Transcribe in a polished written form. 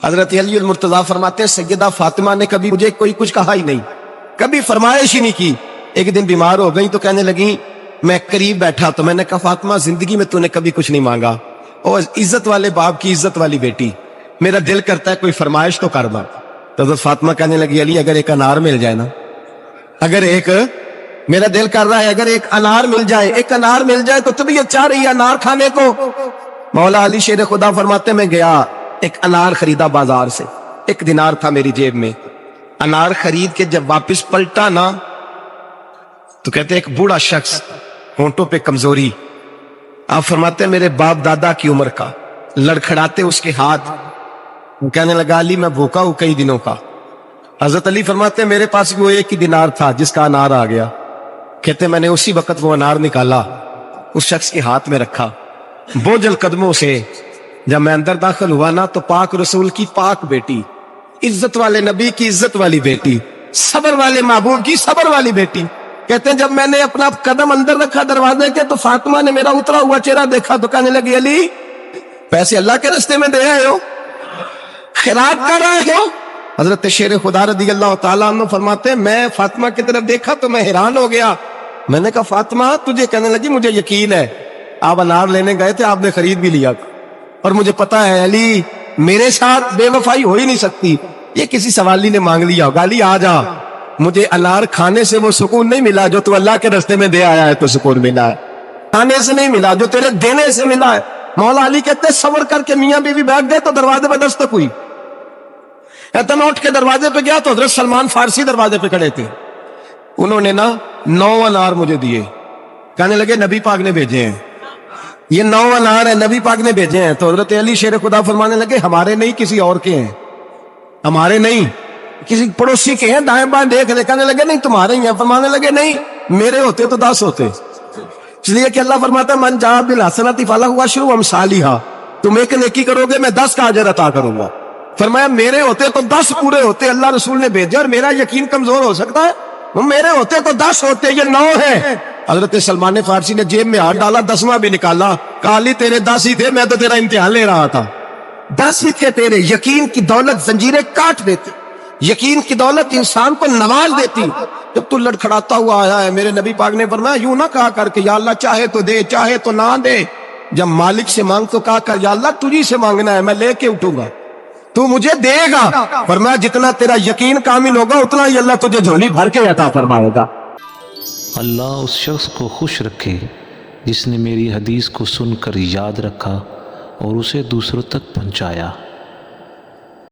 حضرت علی المرتضیٰ فرماتے ہیں سیدہ فاطمہ نے کبھی مجھے کوئی کچھ کہا ہی نہیں، کبھی فرمائش ہی نہیں کی۔ ایک دن بیمار ہو گئی تو کہنے لگی، میں قریب بیٹھا تو میں نے کہا فاطمہ زندگی میں تو نے کبھی کچھ نہیں مانگا، اور عزت والے باپ کی عزت والی بیٹی، میرا دل کرتا ہے کوئی فرمائش تو کر دو۔ تو حضرت فاطمہ کہنے لگی علی اگر ایک انار مل جائے نا، اگر ایک، میرا دل کر رہا ہے اگر ایک انار مل جائے، ایک انار مل جائے تو طبیعت چاہ رہی ہے انار کھانے کو۔ مولا علی شیر خدا فرماتے میں گیا، ایک انار خریدا بازار سے، 1 دینار تھا میری جیب میں، انار خرید کے جب واپس پلٹا نا تو کہتے ایک بوڑھا شخص، ہونٹوں پہ کمزوری، آپ فرماتے ہیں میرے باپ دادا کی عمر کا، لڑکھڑاتے اس کے ہاتھ، کہنے لگا علی میں بھوکا ہوں کئی دنوں کا۔ حضرت علی فرماتے ہیں میرے پاس بھی وہ 1 ہی دینار تھا جس کا انار آ گیا، کہتے میں نے اسی وقت وہ انار نکالا، اس شخص کے ہاتھ میں رکھا، بوجھل قدموں سے جب میں اندر داخل ہوا نا تو پاک رسول کی پاک بیٹی، عزت والے نبی کی عزت والی بیٹی، صبر والے محبوب کی صبر والی بیٹی، کہتے ہیں جب میں نے اپنا قدم اندر رکھا دروازے کے تو فاطمہ نے میرا اترا ہوا چہرہ دیکھا تو کہنے لگی علی پیسے اللہ کے راستے میں دے آئے ہو، خیرات کر رہے ہو؟ حضرت شیر خدا رضی اللہ تعالیٰ عنہ فرماتے ہیں میں فاطمہ کی طرف دیکھا تو میں حیران ہو گیا، میں نے کہا فاطمہ تجھے، کہنے لگی مجھے یقین ہے آپ انار لینے گئے تھے، آپ نے خرید بھی لیا تھا، اور مجھے پتا ہے علی میرے ساتھ بے وفائی ہو ہی نہیں سکتی، یہ کسی سوالی نے مانگ لیا ہوگا، علی آ جا، مجھے انار کھانے سے وہ سکون نہیں ملا جو تو اللہ کے راستے میں دے آیا ہے تو سکون ملا ہے، کھانے سے نہیں ملا جو تیرے دینے سے ملا ہے۔ مولا علی کہتے ہیں صبر کر کے میاں بیوی بیٹھ گئے تو دروازے پہ دستک ہوئی، میں اٹھ کے دروازے پہ گیا تو حضرت سلمان فارسی دروازے پہ کھڑے تھے، انہوں نے نا 9 انار مجھے دیے، کہنے لگے نبی پاک نے بھیجے ہیں، یہ 9 انار ہیں نبی پاک نے بھیجے ہیں۔ تو حضرت علی شیر خدا فرمانے لگے ہمارے نہیں کسی اور کے ہیں، ہمارے نہیں کسی پڑوسی کے ہیں، دائیں بائیں دیکھ لے، کہنے لگے نہیں تمہارے ہی ہیں، فرمانے لگے نہیں میرے ہوتے تو 10 ہوتے، اس لیے کہ اللہ فرماتا ہے من جاء بالحسنۃ فلہ عشر امثالھا، تم ایک نیکی کرو گے میں 10 کا اجر عطا کروں گا، فرمایا میرے ہوتے تو 10 پورے ہوتے، اللہ رسول نے بھیجا اور میرا یقین کمزور ہو سکتا ہے، میرے ہوتے تو 10 ہوتے، یہ 9 ہیں۔ حضرت سلمان فارسی نے جیب میں ہاتھ ڈالا، 10واں بھی نکالا، کہا علی تیرے 10 ہی تھے، میں تو تیرا امتحان لے رہا تھا، 10 ہی تھے تیرے، یقین کی دولت زنجیریں کاٹ دیتی، یقین کی دولت انسان کو نواز دیتی۔ جب تو لڑکھڑاتا ہوا آیا ہے، میرے نبی پاک نے فرمایا یوں نہ کہا کر کہ یا اللہ چاہے تو دے چاہے تو نہ دے، جب مالک سے مانگ تو کہا کر یا اللہ تجھی سے مانگنا ہے میں لے کے اٹھوں گا، تو مجھے دے گا، فرمایا جتنا تیرا یقین کامل ہوگا اتنا ہی اللہ تجھے جھولی بھر کے عطا فرمائے گا۔ اللہ اس شخص کو خوش رکھے جس نے میری حدیث کو سن کر یاد رکھا اور اسے دوسروں تک پہنچایا۔